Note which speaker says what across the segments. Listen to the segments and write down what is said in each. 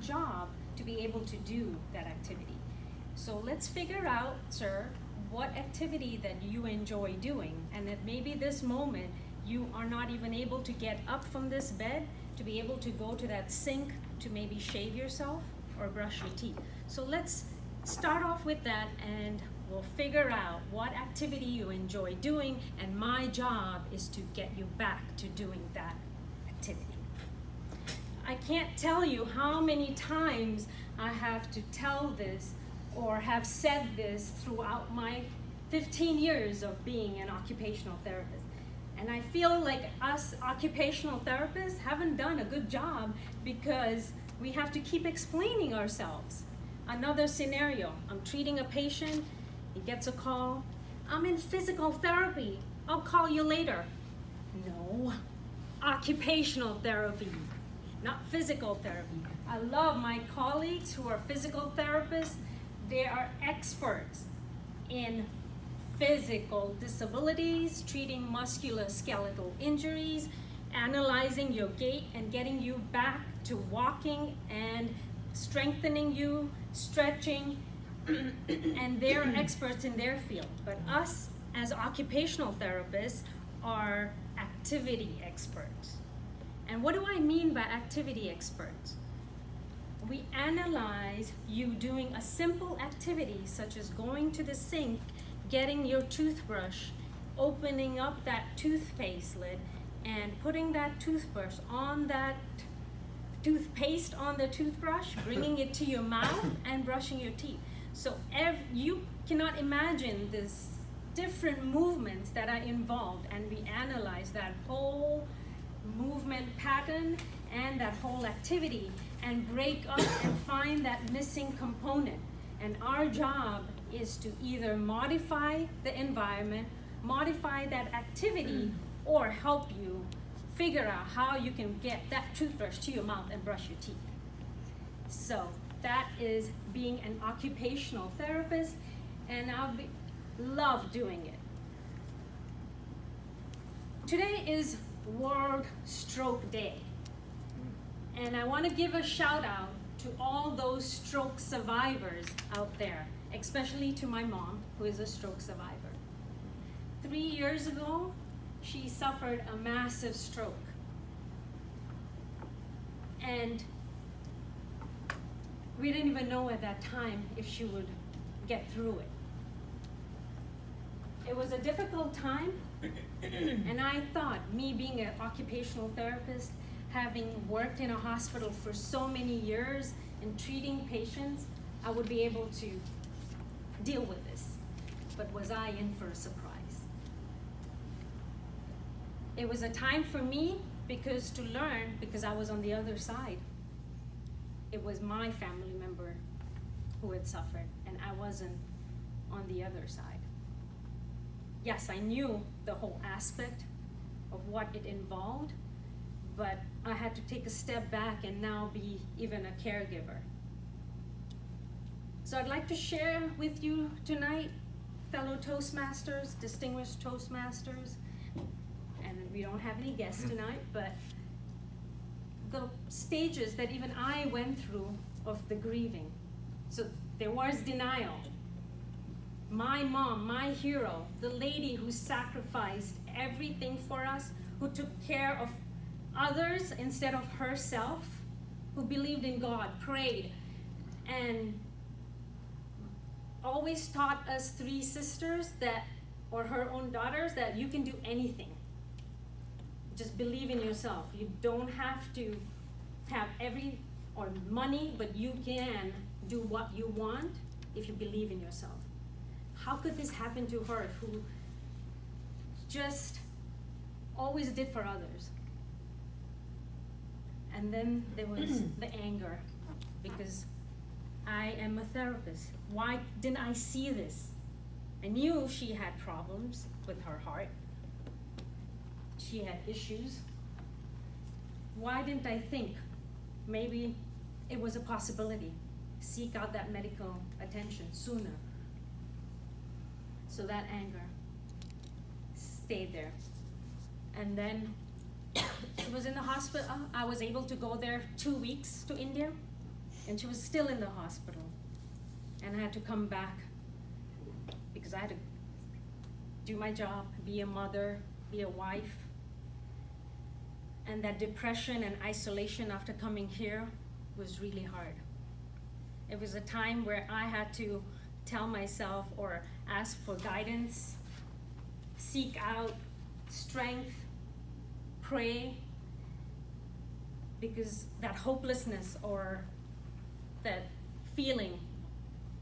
Speaker 1: job to be able to do that activity. So let's figure out, sir, what activity that you enjoy doing, and that maybe this moment you are not even able to get up from this bed to be able to go to that sink to maybe shave yourself or brush your teeth. So let's start off with that, and we'll figure out what activity you enjoy doing, and my job is to get you back to doing that activity. I can't tell you how many times I have to tell this or have said this throughout my 15 years of being an occupational therapist. And I feel like us occupational therapists haven't done a good job because we have to keep explaining ourselves. Another scenario, I'm treating a patient, he gets a call, I'm in physical therapy, I'll call you later. No, occupational therapy, not physical therapy. I love my colleagues who are physical therapists. They are experts in physical disabilities, treating musculoskeletal injuries, analyzing your gait and getting you back to walking and strengthening you, stretching, and they're experts in their field. But us as occupational therapists are activity experts. And what do I mean by activity experts? We analyze you doing a simple activity such as going to the sink, getting your toothbrush, opening up that toothpaste lid, and putting that toothbrush on that toothpaste on the toothbrush, bringing it to your mouth, and brushing your teeth. So you cannot imagine this different movements that are involved, and we analyze that whole movement pattern and that whole activity and break up and find that missing component. And our job is to either modify the environment, modify that activity, or help you figure out how you can get that toothbrush to your mouth and brush your teeth. So that is being an occupational therapist, and love doing it. Today is World Stroke Day, and I want to give a shout out to all those stroke survivors out there, especially to my mom, who is a stroke survivor. 3 years ago, she suffered a massive stroke, and we didn't even know at that time if she would get through it. It was a difficult time, and I thought, me being an occupational therapist, having worked in a hospital for so many years and treating patients, I would be able to deal with this. But was I in for a surprise? It was a time for me to learn, because I was on the other side. It was my family member who had suffered, and I wasn't on the other side. Yes, I knew the whole aspect of what it involved, but I had to take a step back and now be even a caregiver. So I'd like to share with you tonight, fellow Toastmasters, distinguished Toastmasters, and we don't have any guests tonight, but the stages that even I went through of the grieving. So there was denial. My mom, my hero, the lady who sacrificed everything for us, who took care of others instead of herself, who believed in God, prayed, and always taught us three sisters that, or her own daughters, that you can do anything. Just believe in yourself. You don't have to have money, but you can do what you want if you believe in yourself. How could this happen to her, who just always did for others? And then there was the anger, because I am a therapist. Why didn't I see this? I knew she had problems with her heart. She had issues. Why didn't I think maybe it was a possibility? Seek out that medical attention sooner. So that anger stayed there. And then it was in the hospital. I was able to go there 2 weeks to India. And she was still in the hospital. And I had to come back because I had to do my job, be a mother, be a wife. And that depression and isolation after coming here was really hard. It was a time where I had to tell myself or ask for guidance, seek out strength, pray, because that hopelessness or that feeling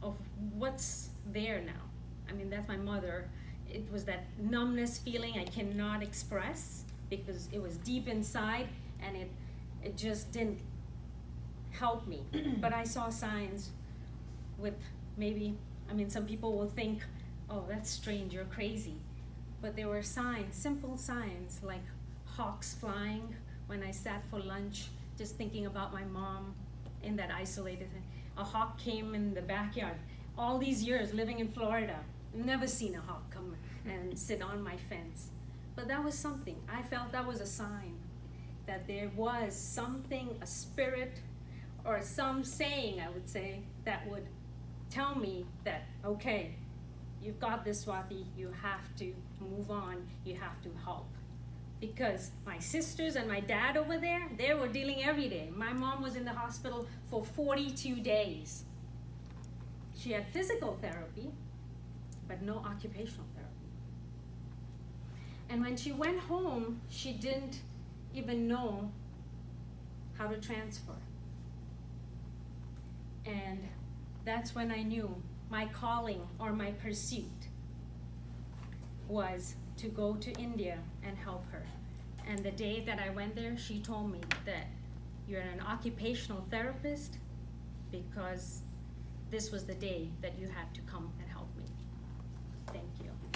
Speaker 1: of what's there now. I mean, that's my mother. It was that numbness feeling I cannot express because it was deep inside and it just didn't help me. But I saw signs with maybe, I mean, some people will think, oh, that's strange, you're crazy. But there were signs, simple signs, like hawks flying when I sat for lunch, just thinking about my mom in that isolated. A hawk came in the backyard. All these years living in Florida, never seen a hawk come and sit on my fence. But that was something. I felt that was a sign that there was something, a spirit, or some saying, I would say, that would tell me that, okay, you've got this, Swati, you have to move on, you have to help. Because my sisters and my dad over there, they were dealing every day. My mom was in the hospital for 42 days. She had physical therapy, but no occupational therapy. And when she went home, she didn't even know how to transfer. And that's when I knew my calling or my pursuit was to go to India and help her. And the day that I went there, she told me that you're an occupational therapist because this was the day that you had to come and help me. Thank you.